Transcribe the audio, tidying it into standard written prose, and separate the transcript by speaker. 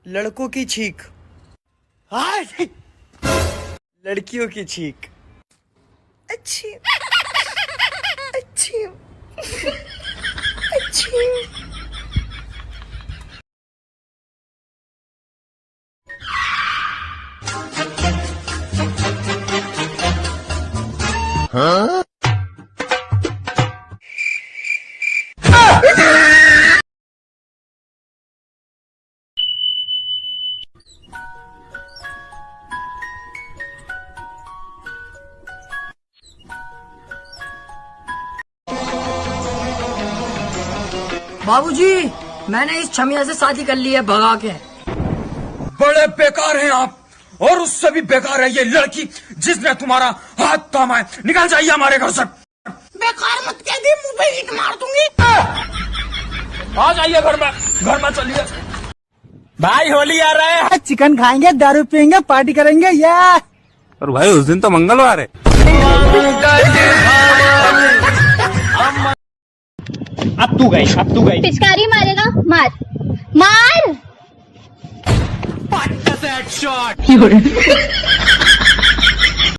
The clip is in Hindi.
Speaker 1: लड़कों की छींक, लड़कियों की छींक। अच्छी अच्छी अच्छी। हाँ?
Speaker 2: बाबूजी, मैंने इस छमिया से शादी कर ली है भगा के।
Speaker 3: बड़े बेकार हैं आप, और उससे भी बेकार है ये लड़की जिसने तुम्हारा हाथ थामा है। निकल जाइए हमारे घर से।
Speaker 2: बेकार मत कह दी, मुंह पे ईंट मार दूंगी।
Speaker 3: आ जाइए घर में चलिए।
Speaker 4: भाई होली आ रहा है,
Speaker 5: चिकन खाएंगे, दारू पियेंगे, पार्टी करेंगे या।
Speaker 4: और भाई उस दिन तो मंगलवार है। अब तू गई।
Speaker 6: पिचकारी मारेगा, मार मार।
Speaker 4: शॉट